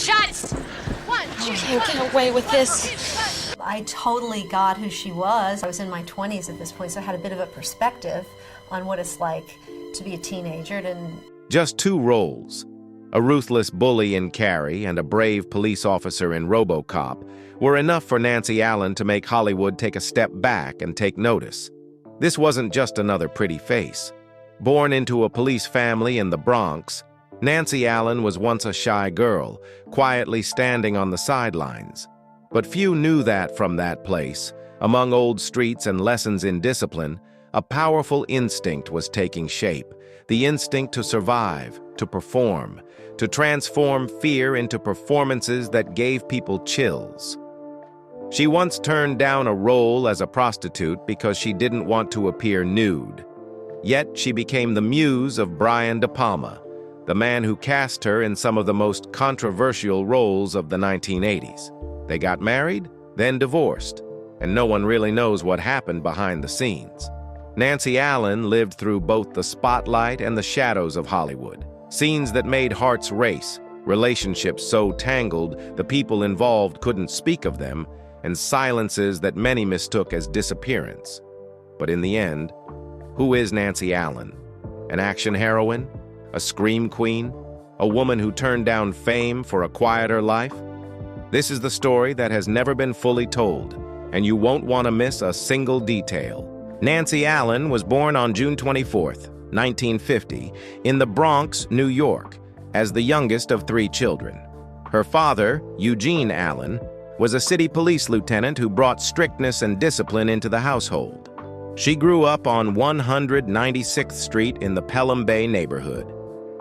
shots. One, two, I can't get away with this. I totally got who she was. I was in my 20s at this point, so I had a bit of a perspective on what it's like to be a teenager. And just two roles, a ruthless bully in Carrie and a brave police officer in RoboCop, were enough for Nancy Allen to make Hollywood take a step back and take notice. This wasn't just another pretty face. Born into a police family in the Bronx, Nancy Allen was once a shy girl, quietly standing on the sidelines. But few knew that from that place, among old streets and lessons in discipline, a powerful instinct was taking shape, the instinct to survive, to perform, to transform fear into performances that gave people chills. She once turned down a role as a prostitute because she didn't want to appear nude. Yet she became the muse of Brian De Palma, the man who cast her in some of the most controversial roles of the 1980s. They got married, then divorced, and no one really knows what happened behind the scenes. Nancy Allen lived through both the spotlight and the shadows of Hollywood, scenes that made hearts race, relationships so tangled the people involved couldn't speak of them, and silences that many mistook as disappearance. But in the end, who is Nancy Allen? An action heroine? A scream queen? A woman who turned down fame for a quieter life? This is the story that has never been fully told, and you won't want to miss a single detail. Nancy Allen was born on June 24, 1950, in the Bronx, New York, as the youngest of three children. Her father, Eugene Allen, was a city police lieutenant who brought strictness and discipline into the household. She grew up on 196th Street in the Pelham Bay neighborhood,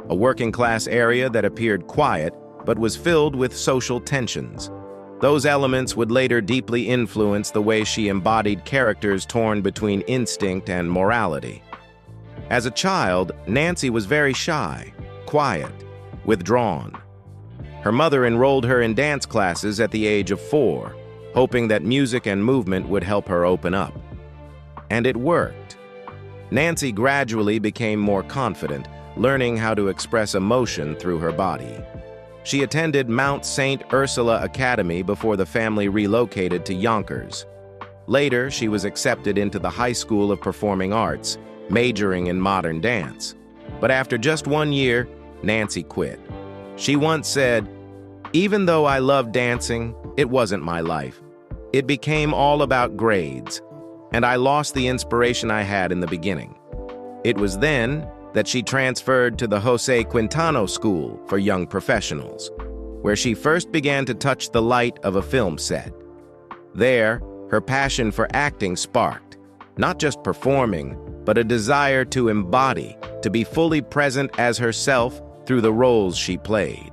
a working-class area that appeared quiet but was filled with social tensions. Those elements would later deeply influence the way she embodied characters torn between instinct and morality. As a child, Nancy was very shy, quiet, withdrawn. Her mother enrolled her in dance classes at the age of 4, hoping that music and movement would help her open up. And it worked. Nancy gradually became more confident, learning how to express emotion through her body. She attended Mount St. Ursula Academy before the family relocated to Yonkers. Later, she was accepted into the High School of Performing Arts, majoring in modern dance. But after just 1 year, Nancy quit. She once said, "Even though I loved dancing, it wasn't my life. It became all about grades, and I lost the inspiration I had in the beginning." It was then that she transferred to the Jose Quintano School for Young Professionals, where she first began to touch the light of a film set. There, her passion for acting sparked, not just performing, but a desire to embody, to be fully present as herself through the roles she played.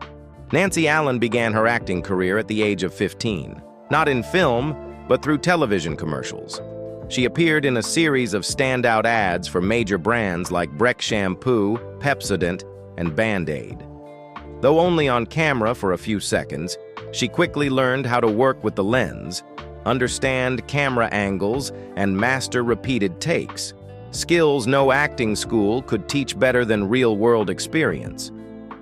Nancy Allen began her acting career at the age of 15, not in film, but through television commercials. She appeared in a series of standout ads for major brands like Breck Shampoo, Pepsodent, and Band-Aid. Though only on camera for a few seconds, she quickly learned how to work with the lens, understand camera angles, and master repeated takes, skills no acting school could teach better than real-world experience.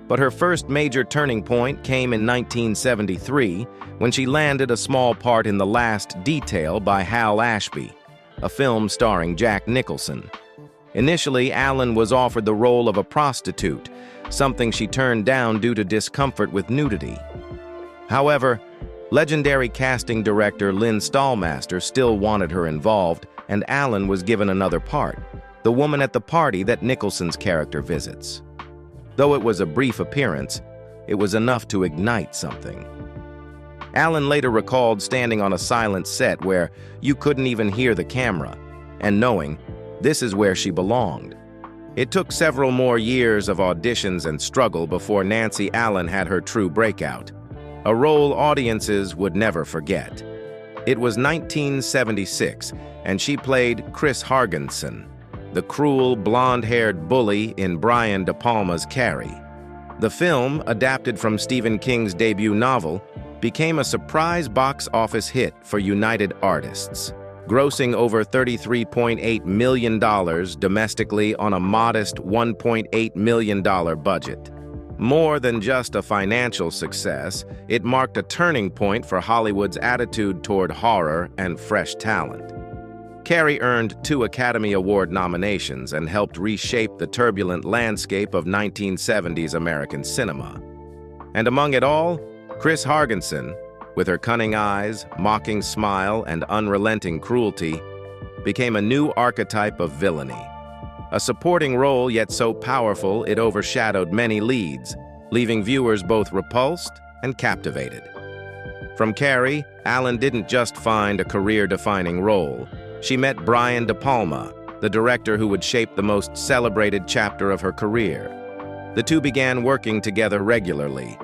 But her first major turning point came in 1973 when she landed a small part in The Last Detail by Hal Ashby, a film starring Jack Nicholson. Initially, Allen was offered the role of a prostitute, something she turned down due to discomfort with nudity. However, legendary casting director Lynn Stallmaster still wanted her involved, and Allen was given another part, the woman at the party that Nicholson's character visits. Though it was a brief appearance, it was enough to ignite something. Allen later recalled standing on a silent set where you couldn't even hear the camera, and knowing this is where she belonged. It took several more years of auditions and struggle before Nancy Allen had her true breakout, a role audiences would never forget. It was 1976, and she played Chris Hargensen, the cruel, blonde-haired bully in Brian De Palma's Carrie. The film, adapted from Stephen King's debut novel, became a surprise box office hit for United Artists, grossing over $33.8 million domestically on a modest $1.8 million budget. More than just a financial success, it marked a turning point for Hollywood's attitude toward horror and fresh talent. Carrie earned 2 Academy Award nominations and helped reshape the turbulent landscape of 1970s American cinema. And among it all, Chris Hargensen, with her cunning eyes, mocking smile, and unrelenting cruelty, became a new archetype of villainy. A supporting role yet so powerful it overshadowed many leads, leaving viewers both repulsed and captivated. From Carrie, Allen didn't just find a career-defining role. She met Brian De Palma, the director who would shape the most celebrated chapter of her career. The two began working together regularly.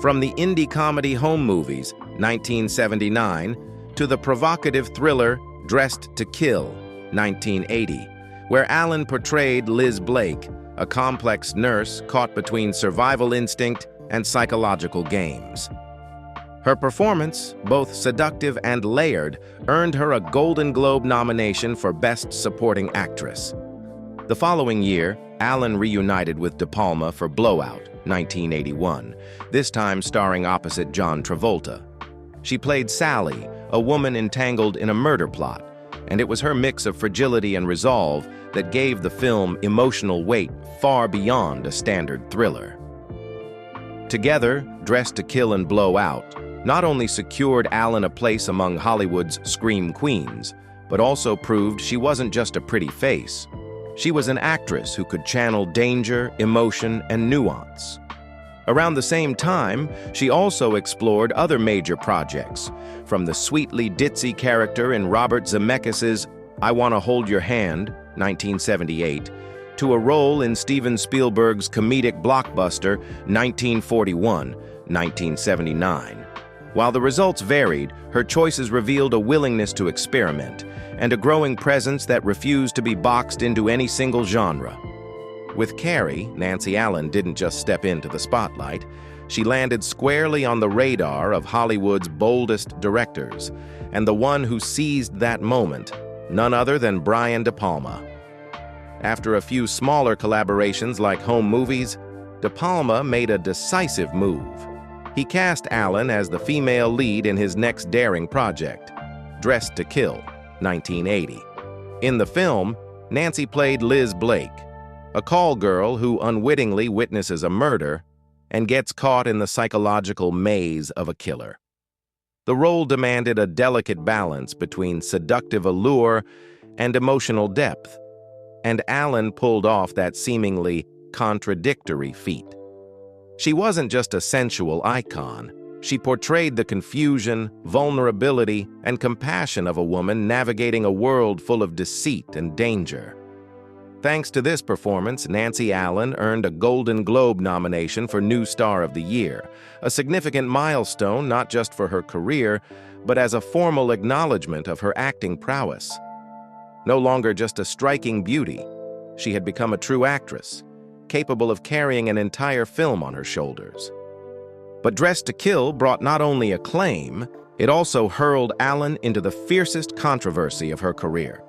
From the indie comedy home movies, 1979, to the provocative thriller Dressed to Kill, 1980, where Allen portrayed Liz Blake, a complex nurse caught between survival instinct and psychological games. Her performance, both seductive and layered, earned her a Golden Globe nomination for Best Supporting Actress. The following year, Allen reunited with De Palma for Blowout, 1981, this time starring opposite John Travolta. She played Sally, a woman entangled in a murder plot, and it was her mix of fragility and resolve that gave the film emotional weight far beyond a standard thriller. Together, Dressed to Kill and Blow Out not only secured Allen a place among Hollywood's scream queens, but also proved she wasn't just a pretty face. She was an actress who could channel danger, emotion, and nuance. Around the same time, she also explored other major projects, from the sweetly ditzy character in Robert Zemeckis' I Wanna Hold Your Hand, 1978, to a role in Steven Spielberg's comedic blockbuster 1941, 1979. While the results varied, her choices revealed a willingness to experiment and a growing presence that refused to be boxed into any single genre. With Carrie, Nancy Allen didn't just step into the spotlight. She landed squarely on the radar of Hollywood's boldest directors, and the one who seized that moment, none other than Brian De Palma. After a few smaller collaborations like home movies, De Palma made a decisive move. He cast Allen as the female lead in his next daring project, Dressed to Kill, 1980. In the film, Nancy played Liz Blake, a call girl who unwittingly witnesses a murder and gets caught in the psychological maze of a killer. The role demanded a delicate balance between seductive allure and emotional depth, and Allen pulled off that seemingly contradictory feat. She wasn't just a sensual icon. She portrayed the confusion, vulnerability, and compassion of a woman navigating a world full of deceit and danger. Thanks to this performance, Nancy Allen earned a Golden Globe nomination for New Star of the Year, a significant milestone not just for her career, but as a formal acknowledgement of her acting prowess. No longer just a striking beauty, she had become a true actress, capable of carrying an entire film on her shoulders. But Dressed to Kill brought not only acclaim, it also hurled Allen into the fiercest controversy of her career.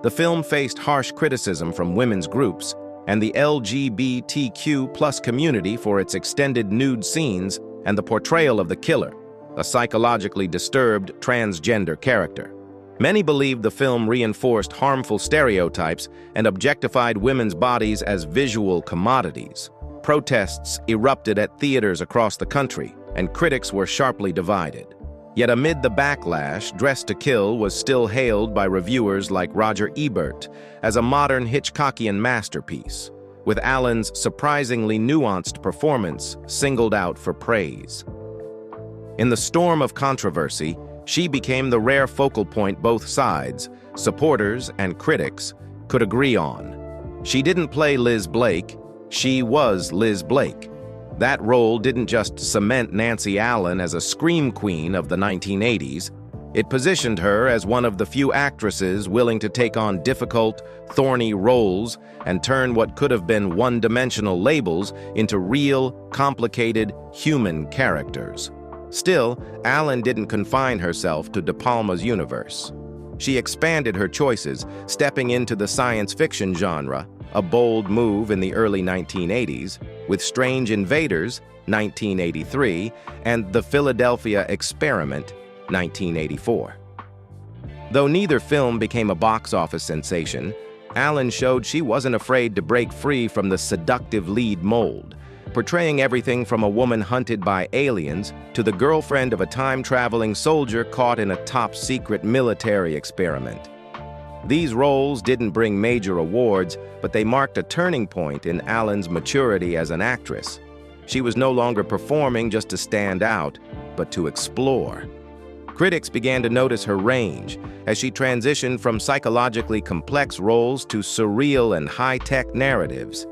The film faced harsh criticism from women's groups and the LGBTQ+ community for its extended nude scenes and the portrayal of the killer, a psychologically disturbed transgender character. Many believed the film reinforced harmful stereotypes and objectified women's bodies as visual commodities. Protests erupted at theaters across the country, and critics were sharply divided. Yet amid the backlash, Dressed to Kill was still hailed by reviewers like Roger Ebert as a modern Hitchcockian masterpiece, with Allen's surprisingly nuanced performance singled out for praise. In the storm of controversy, she became the rare focal point both sides, supporters and critics, could agree on. She didn't play Liz Blake, she was Liz Blake. That role didn't just cement Nancy Allen as a scream queen of the 1980s, it positioned her as one of the few actresses willing to take on difficult, thorny roles and turn what could have been one-dimensional labels into real, complicated, human characters. Still, Allen didn't confine herself to De Palma's universe. She expanded her choices, stepping into the science fiction genre, a bold move in the early 1980s, with Strange Invaders, 1983, and The Philadelphia Experiment, 1984. Though neither film became a box office sensation, Allen showed she wasn't afraid to break free from the seductive lead mold, portraying everything from a woman hunted by aliens to the girlfriend of a time-traveling soldier caught in a top-secret military experiment. These roles didn't bring major awards, but they marked a turning point in Allen's maturity as an actress. She was no longer performing just to stand out, but to explore. Critics began to notice her range as she transitioned from psychologically complex roles to surreal and high-tech narratives.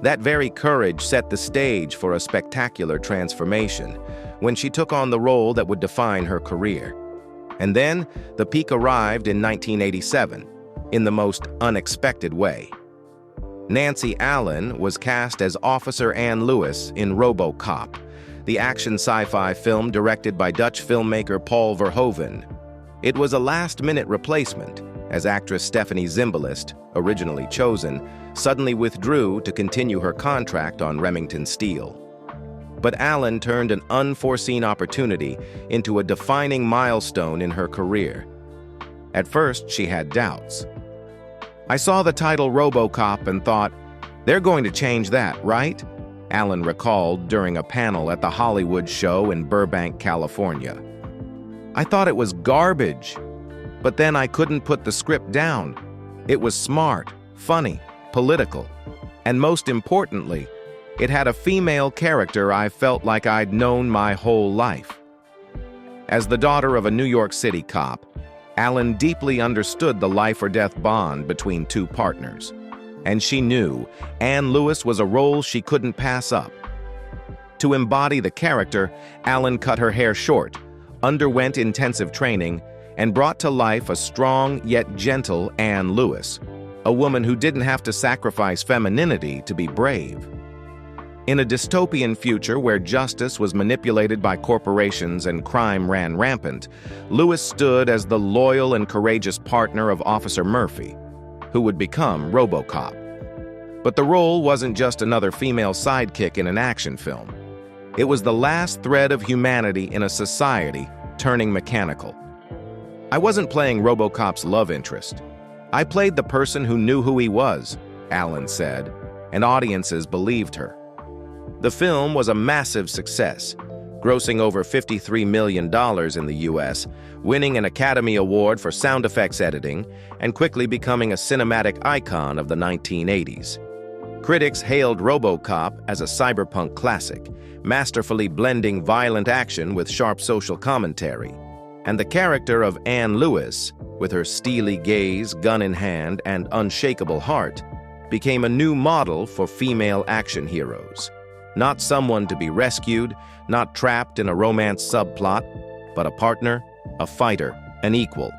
That very courage set the stage for a spectacular transformation when she took on the role that would define her career. And then, the peak arrived in 1987, in the most unexpected way. Nancy Allen was cast as Officer Ann Lewis in RoboCop, the action sci-fi film directed by Dutch filmmaker Paul Verhoeven. It was a last-minute replacement, as actress Stephanie Zimbalist, originally chosen, suddenly withdrew to continue her contract on Remington Steel. But Allen turned an unforeseen opportunity into a defining milestone in her career. At first, she had doubts. "I saw the title RoboCop and thought, they're going to change that, right?" Allen recalled during a panel at the Hollywood show in Burbank, California. "I thought it was garbage, but then I couldn't put the script down. It was smart, funny, political, and most importantly, it had a female character I felt like I'd known my whole life." As the daughter of a New York City cop, Allen deeply understood the life-or-death bond between two partners. And she knew Ann Lewis was a role she couldn't pass up. To embody the character, Allen cut her hair short, underwent intensive training, and brought to life a strong yet gentle Ann Lewis, a woman who didn't have to sacrifice femininity to be brave. In a dystopian future where justice was manipulated by corporations and crime ran rampant, Lewis stood as the loyal and courageous partner of Officer Murphy, who would become RoboCop. But the role wasn't just another female sidekick in an action film. It was the last thread of humanity in a society turning mechanical. "I wasn't playing RoboCop's love interest. I played the person who knew who he was," Allen said, and audiences believed her. The film was a massive success, grossing over $53 million in the US, winning an Academy Award for sound effects editing, and quickly becoming a cinematic icon of the 1980s. Critics hailed RoboCop as a cyberpunk classic, masterfully blending violent action with sharp social commentary. And the character of Ann Lewis, with her steely gaze, gun in hand, and unshakable heart, became a new model for female action heroes. Not someone to be rescued, not trapped in a romance subplot, but a partner, a fighter, an equal.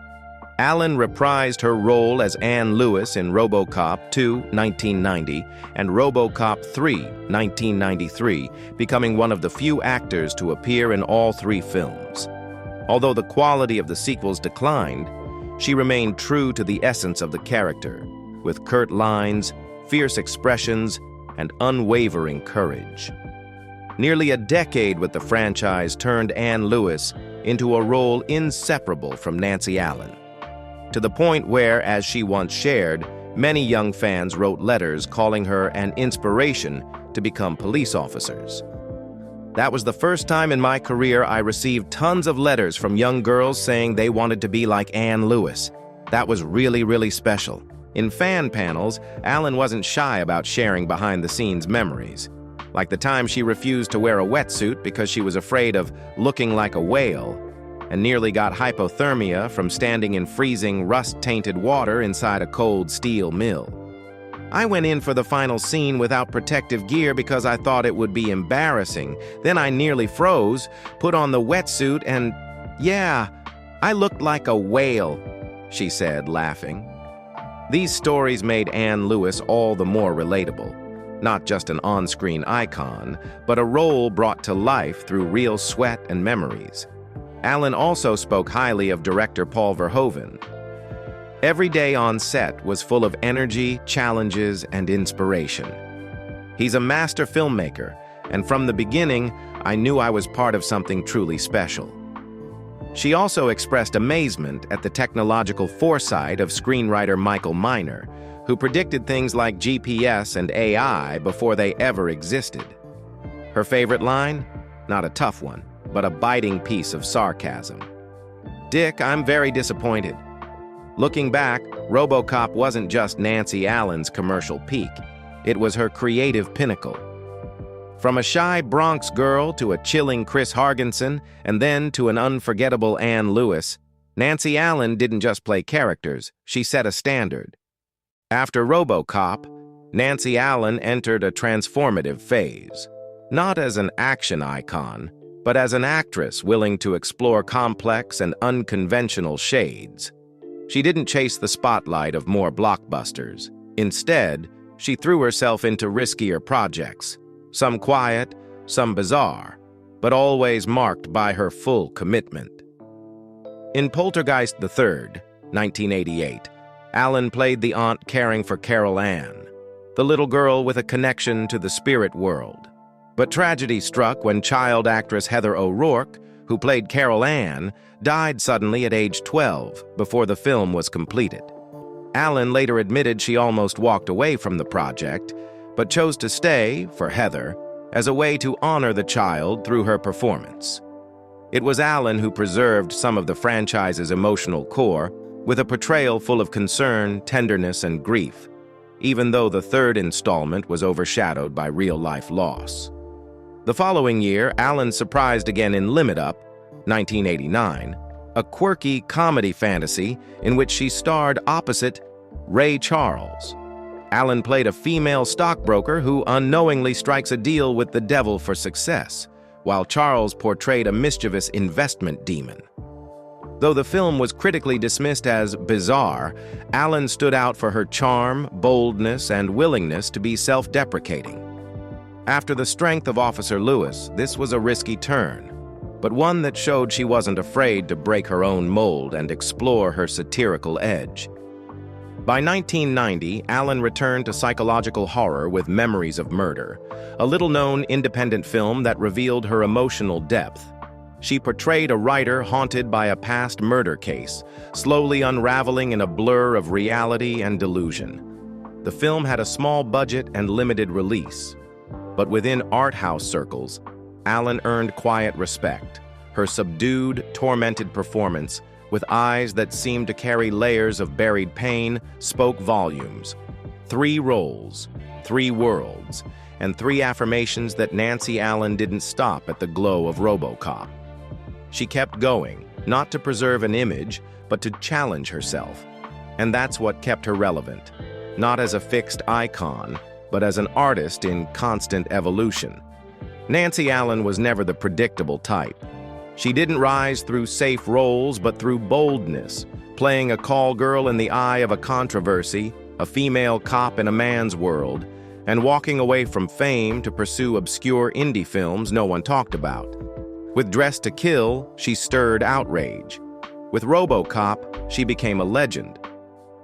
Allen reprised her role as Ann Lewis in RoboCop 2, 1990, and RoboCop 3, 1993, becoming one of the few actors to appear in all three films. Although the quality of the sequels declined, she remained true to the essence of the character, with curt lines, fierce expressions, and unwavering courage. Nearly a decade with the franchise turned Ann Lewis into a role inseparable from Nancy Allen, to the point where, as she once shared, many young fans wrote letters calling her an inspiration to become police officers. "That was the first time in my career I received tons of letters from young girls saying they wanted to be like Ann Lewis. That was really, really special." In fan panels, Allen wasn't shy about sharing behind-the-scenes memories, like the time she refused to wear a wetsuit because she was afraid of looking like a whale, and nearly got hypothermia from standing in freezing, rust-tainted water inside a cold steel mill. "I went in for the final scene without protective gear because I thought it would be embarrassing. Then I nearly froze, put on the wetsuit, and yeah, I looked like a whale," she said, laughing. These stories made Ann Lewis all the more relatable. Not just an on-screen icon, but a role brought to life through real sweat and memories. Allen also spoke highly of director Paul Verhoeven. Every day on set was full of energy, challenges, and inspiration. He's a master filmmaker, and from the beginning, I knew I was part of something truly special. She also expressed amazement at the technological foresight of screenwriter Michael Miner, who predicted things like GPS and AI before they ever existed. Her favorite line? Not a tough one, but a biting piece of sarcasm. "Dick, I'm very disappointed." Looking back, RoboCop wasn't just Nancy Allen's commercial peak. It was her creative pinnacle. From a shy Bronx girl to a chilling Chris Hargensen, and then to an unforgettable Anne Lewis, Nancy Allen didn't just play characters, she set a standard. After RoboCop, Nancy Allen entered a transformative phase. Not as an action icon, but as an actress willing to explore complex and unconventional shades. She didn't chase the spotlight of more blockbusters. Instead, she threw herself into riskier projects, some quiet, some bizarre, but always marked by her full commitment. In Poltergeist III, 1988, Allen played the aunt caring for Carol Ann, the little girl with a connection to the spirit world. But tragedy struck when child actress Heather O'Rourke, who played Carol Ann, died suddenly at age 12 before the film was completed. Allen later admitted she almost walked away from the project, but chose to stay, for Heather, as a way to honor the child through her performance. It was Allen who preserved some of the franchise's emotional core with a portrayal full of concern, tenderness, and grief, even though the third installment was overshadowed by real-life loss. The following year, Allen surprised again in Limit Up, 1989, a quirky comedy fantasy in which she starred opposite Ray Charles. Allen played a female stockbroker who unknowingly strikes a deal with the devil for success, while Charles portrayed a mischievous investment demon. Though the film was critically dismissed as bizarre, Allen stood out for her charm, boldness, and willingness to be self-deprecating. After the strength of Officer Lewis, this was a risky turn, but one that showed she wasn't afraid to break her own mold and explore her satirical edge. By 1990, Allen returned to psychological horror with Memories of Murder, a little-known independent film that revealed her emotional depth. She portrayed a writer haunted by a past murder case, slowly unraveling in a blur of reality and delusion. The film had a small budget and limited release, but within art house circles, Allen earned quiet respect. Her subdued, tormented performance, with eyes that seemed to carry layers of buried pain, spoke volumes. 3 roles, 3 worlds, and 3 affirmations that Nancy Allen didn't stop at the glow of RoboCop. She kept going, not to preserve an image, but to challenge herself. And that's what kept her relevant, not as a fixed icon, but as an artist in constant evolution. Nancy Allen was never the predictable type. She didn't rise through safe roles, but through boldness, playing a call girl in the eye of a controversy, a female cop in a man's world, and walking away from fame to pursue obscure indie films no one talked about. With Dressed to Kill, she stirred outrage. With RoboCop, she became a legend.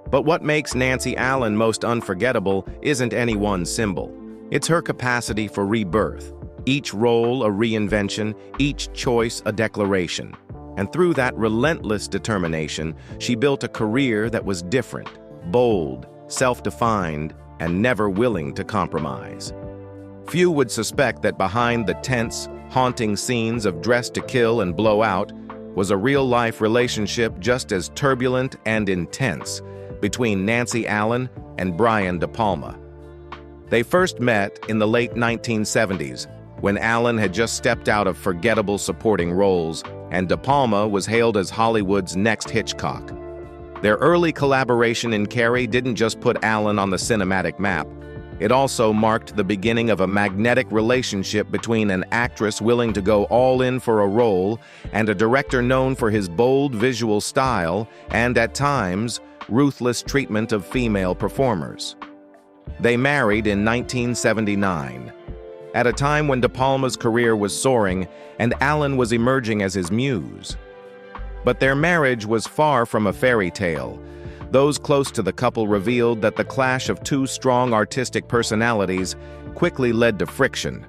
But what makes Nancy Allen most unforgettable isn't any one symbol. It's her capacity for rebirth. Each role a reinvention, each choice a declaration. And through that relentless determination, she built a career that was different, bold, self-defined, and never willing to compromise. Few would suspect that behind the tense, haunting scenes of Dressed to Kill and Blow Out was a real-life relationship just as turbulent and intense between Nancy Allen and Brian De Palma. They first met in the late 1970s, when Allen had just stepped out of forgettable supporting roles and De Palma was hailed as Hollywood's next Hitchcock. Their early collaboration in Carrie didn't just put Allen on the cinematic map. It also marked the beginning of a magnetic relationship between an actress willing to go all in for a role and a director known for his bold visual style and, at times, ruthless treatment of female performers. They married in 1979. At a time when De Palma's career was soaring and Allen was emerging as his muse. But their marriage was far from a fairy tale. Those close to the couple revealed that the clash of two strong artistic personalities quickly led to friction.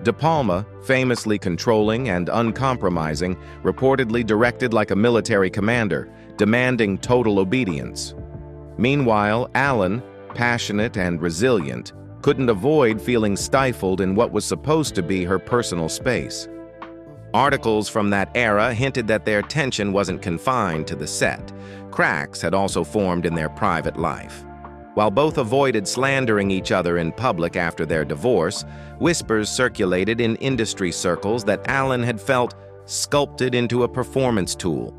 De Palma, famously controlling and uncompromising, reportedly directed like a military commander, demanding total obedience. Meanwhile, Allen, passionate and resilient, couldn't avoid feeling stifled in what was supposed to be her personal space. Articles from that era hinted that their tension wasn't confined to the set. Cracks had also formed in their private life. While both avoided slandering each other in public after their divorce, whispers circulated in industry circles that Allen had felt sculpted into a performance tool.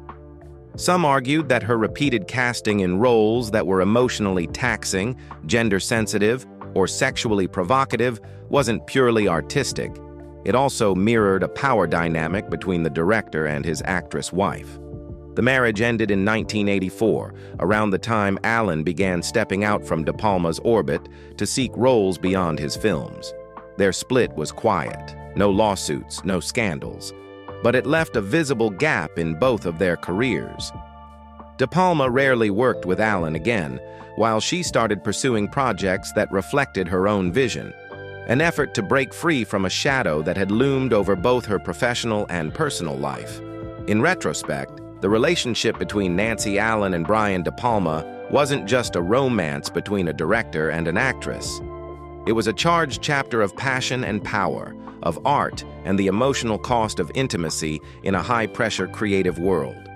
Some argued that her repeated casting in roles that were emotionally taxing, gender-sensitive, or sexually provocative wasn't purely artistic. It also mirrored a power dynamic between the director and his actress wife. The marriage ended in 1984, around the time Allen began stepping out from De Palma's orbit to seek roles beyond his films. Their split was quiet, no lawsuits, no scandals, but it left a visible gap in both of their careers. De Palma rarely worked with Allen again, while she started pursuing projects that reflected her own vision, an effort to break free from a shadow that had loomed over both her professional and personal life. In retrospect, the relationship between Nancy Allen and Brian De Palma wasn't just a romance between a director and an actress. It was a charged chapter of passion and power, of art and the emotional cost of intimacy in a high-pressure creative world.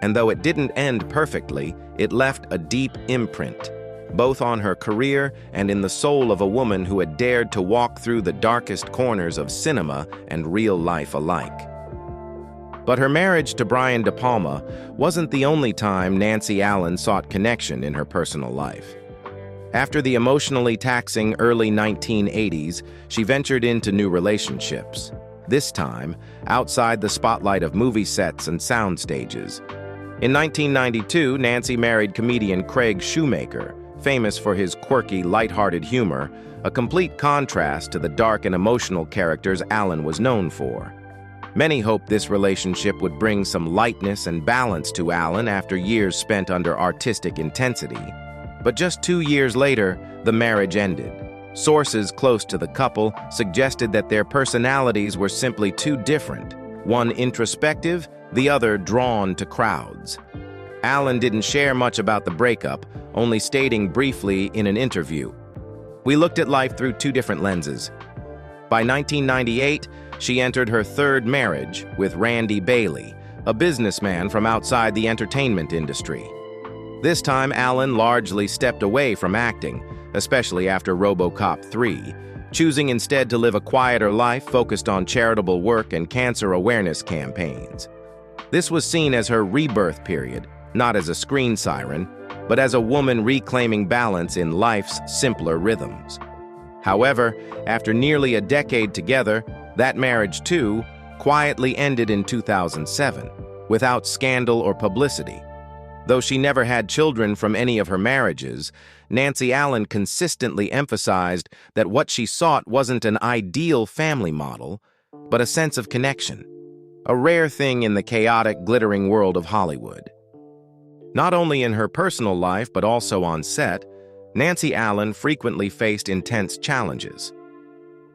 And though it didn't end perfectly, it left a deep imprint, both on her career and in the soul of a woman who had dared to walk through the darkest corners of cinema and real life alike. But her marriage to Brian De Palma wasn't the only time Nancy Allen sought connection in her personal life. After the emotionally taxing early 1980s, she ventured into new relationships, this time outside the spotlight of movie sets and sound stages. In 1992, Nancy married comedian Craig Shoemaker, famous for his quirky, lighthearted humor, a complete contrast to the dark and emotional characters Allen was known for. Many hoped this relationship would bring some lightness and balance to Allen after years spent under artistic intensity. But just 2 years later, the marriage ended. Sources close to the couple suggested that their personalities were simply too different, one introspective, the other drawn to crowds. Allen didn't share much about the breakup, only stating briefly in an interview, "We looked at life through two different lenses." By 1998, she entered her third marriage with Randy Bailey, a businessman from outside the entertainment industry. This time, Allen largely stepped away from acting, especially after RoboCop 3, choosing instead to live a quieter life focused on charitable work and cancer awareness campaigns. This was seen as her rebirth period, not as a screen siren, but as a woman reclaiming balance in life's simpler rhythms. However, after nearly a decade together, that marriage, too, quietly ended in 2007, without scandal or publicity. Though she never had children from any of her marriages, Nancy Allen consistently emphasized that what she sought wasn't an ideal family model, but a sense of connection, a rare thing in the chaotic, glittering world of Hollywood. Not only in her personal life, but also on set, Nancy Allen frequently faced intense challenges.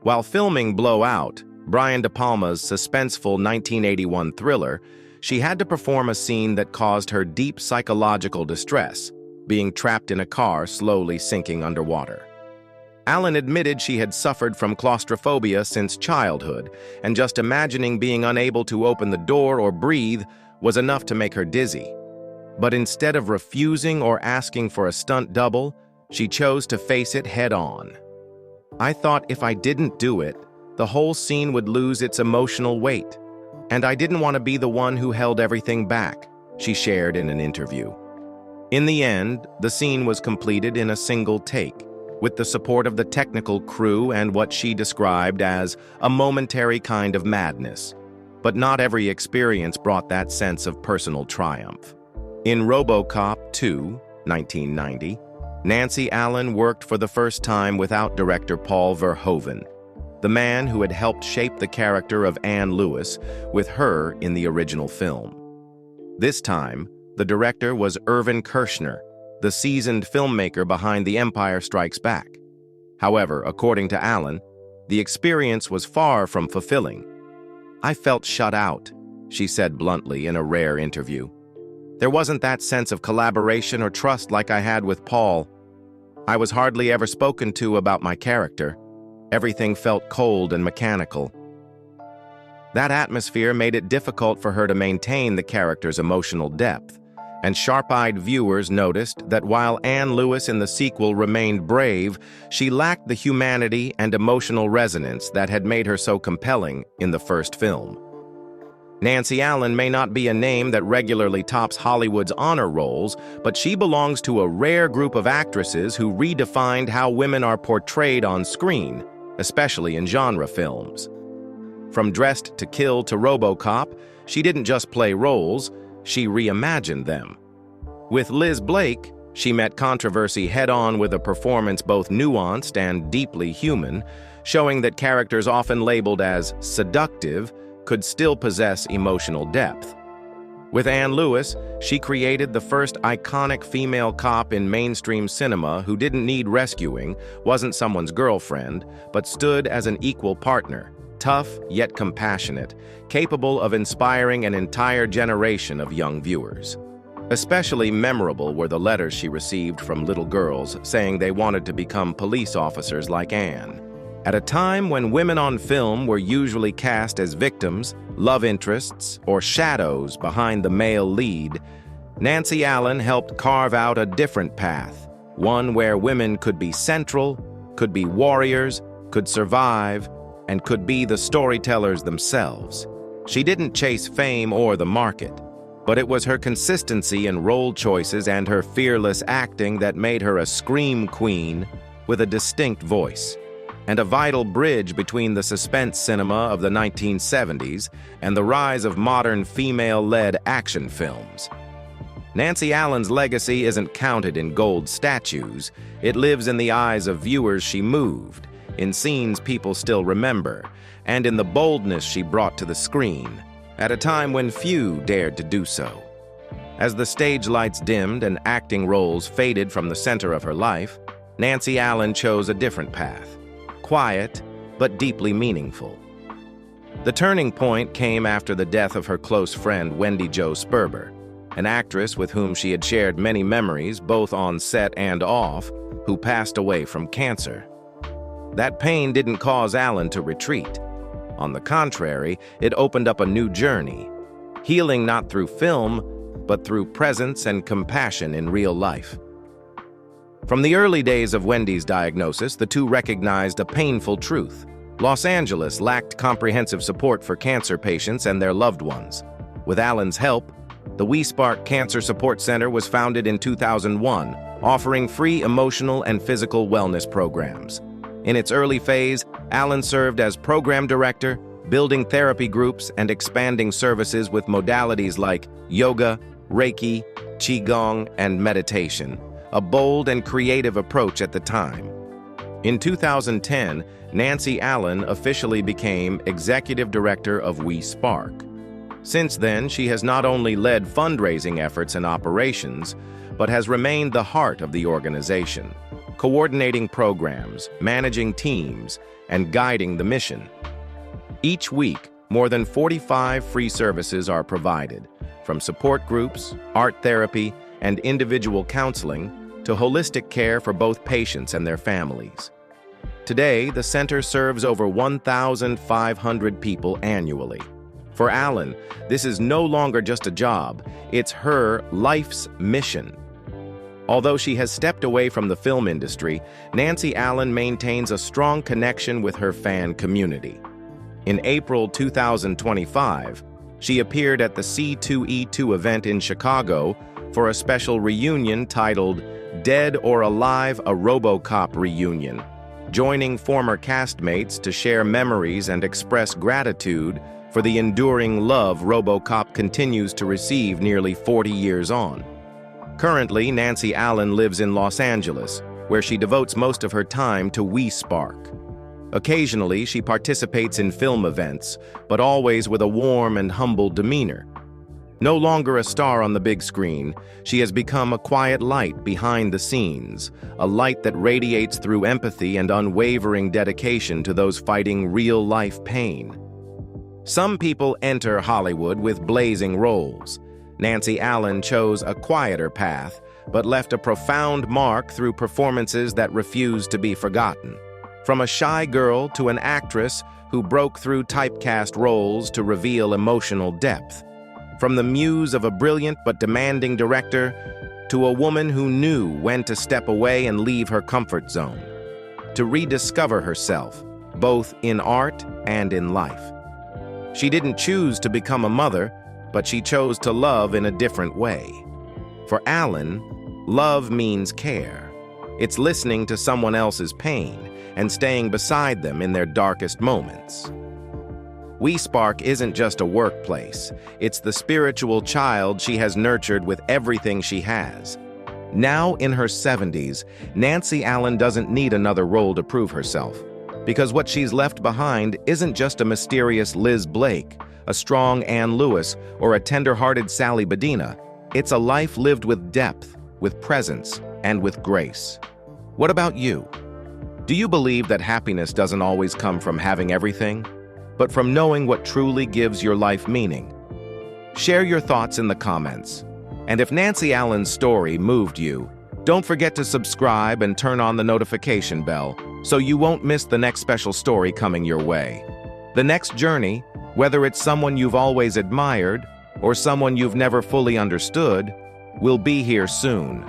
While filming Blow Out, Brian De Palma's suspenseful 1981 thriller, she had to perform a scene that caused her deep psychological distress, being trapped in a car slowly sinking underwater. Allen admitted she had suffered from claustrophobia since childhood, and just imagining being unable to open the door or breathe was enough to make her dizzy. But instead of refusing or asking for a stunt double, she chose to face it head-on. "I thought if I didn't do it, the whole scene would lose its emotional weight. And I didn't want to be the one who held everything back," she shared in an interview. In the end, the scene was completed in a single take, with the support of the technical crew and what she described as a momentary kind of madness. But not every experience brought that sense of personal triumph. In RoboCop 2, 1990, Nancy Allen worked for the first time without director Paul Verhoeven, the man who had helped shape the character of Anne Lewis with her in the original film. This time, the director was Irvin Kershner, the seasoned filmmaker behind The Empire Strikes Back. However, according to Allen, the experience was far from fulfilling. "I felt shut out," she said bluntly in a rare interview. "There wasn't that sense of collaboration or trust like I had with Paul. I was hardly ever spoken to about my character. Everything felt cold and mechanical." That atmosphere made it difficult for her to maintain the character's emotional depth, and sharp-eyed viewers noticed that while Anne Lewis in the sequel remained brave, she lacked the humanity and emotional resonance that had made her so compelling in the first film. Nancy Allen may not be a name that regularly tops Hollywood's honor rolls, but she belongs to a rare group of actresses who redefined how women are portrayed on screen, especially in genre films. From Dressed to Kill to RoboCop, she didn't just play roles, she reimagined them. With Liz Blake, she met controversy head-on with a performance both nuanced and deeply human, showing that characters often labeled as seductive could still possess emotional depth. With Anne Lewis, she created the first iconic female cop in mainstream cinema who didn't need rescuing, wasn't someone's girlfriend, but stood as an equal partner, tough yet compassionate, capable of inspiring an entire generation of young viewers. Especially memorable were the letters she received from little girls saying they wanted to become police officers like Anne. At a time when women on film were usually cast as victims, love interests, or shadows behind the male lead, Nancy Allen helped carve out a different path, one where women could be central, could be warriors, could survive, and could be the storytellers themselves. She didn't chase fame or the market, but it was her consistency in role choices and her fearless acting that made her a scream queen with a distinct voice, and a vital bridge between the suspense cinema of the 1970s and the rise of modern female-led action films. Nancy Allen's legacy isn't counted in gold statues, it lives in the eyes of viewers she moved, in scenes people still remember, and in the boldness she brought to the screen, at a time when few dared to do so. As the stage lights dimmed and acting roles faded from the center of her life, Nancy Allen chose a different path, quiet but deeply meaningful. The turning point came after the death of her close friend Wendy Jo Sperber, an actress with whom she had shared many memories both on set and off, who passed away from cancer. That pain didn't cause Allen to retreat. On the contrary, it opened up a new journey, healing not through film, but through presence and compassion in real life. From the early days of Wendy's diagnosis, the two recognized a painful truth. Los Angeles lacked comprehensive support for cancer patients and their loved ones. With Allen's help, the We Spark Cancer Support Center was founded in 2001, offering free emotional and physical wellness programs. In its early phase, Allen served as program director, building therapy groups and expanding services with modalities like yoga, Reiki, Qigong, and meditation, a bold and creative approach at the time. In 2010, Nancy Allen officially became executive director of We Spark. Since then, she has not only led fundraising efforts and operations, but has remained the heart of the organization, coordinating programs, managing teams, and guiding the mission. Each week, more than 45 free services are provided, from support groups, art therapy, and individual counseling, to holistic care for both patients and their families. Today, the center serves over 1,500 people annually. For Allen, this is no longer just a job, it's her life's mission. Although she has stepped away from the film industry, Nancy Allen maintains a strong connection with her fan community. In April 2025, she appeared at the C2E2 event in Chicago for a special reunion titled Dead or Alive, a RoboCop Reunion, joining former castmates to share memories and express gratitude for the enduring love RoboCop continues to receive nearly 40 years on. Currently, Nancy Allen lives in Los Angeles, where she devotes most of her time to We Spark. Occasionally, she participates in film events, but always with a warm and humble demeanor. No longer a star on the big screen, she has become a quiet light behind the scenes, a light that radiates through empathy and unwavering dedication to those fighting real-life pain. Some people enter Hollywood with blazing roles. Nancy Allen chose a quieter path, but left a profound mark through performances that refused to be forgotten. From a shy girl to an actress who broke through typecast roles to reveal emotional depth. From the muse of a brilliant but demanding director to a woman who knew when to step away and leave her comfort zone. To rediscover herself, both in art and in life. She didn't choose to become a mother, but she chose to love in a different way. For Allen, love means care. It's listening to someone else's pain and staying beside them in their darkest moments. WeSpark isn't just a workplace. It's the spiritual child she has nurtured with everything she has. Now in her 70s, Nancy Allen doesn't need another role to prove herself, because what she's left behind isn't just a mysterious Liz Blake, a strong Ann Lewis, or a tender-hearted Sally Bedina. It's a life lived with depth, with presence, and with grace. What about you? Do you believe that happiness doesn't always come from having everything, but from knowing what truly gives your life meaning? Share your thoughts in the comments. And if Nancy Allen's story moved you, don't forget to subscribe and turn on the notification bell so you won't miss the next special story coming your way. The next journey, whether it's someone you've always admired or someone you've never fully understood, will be here soon.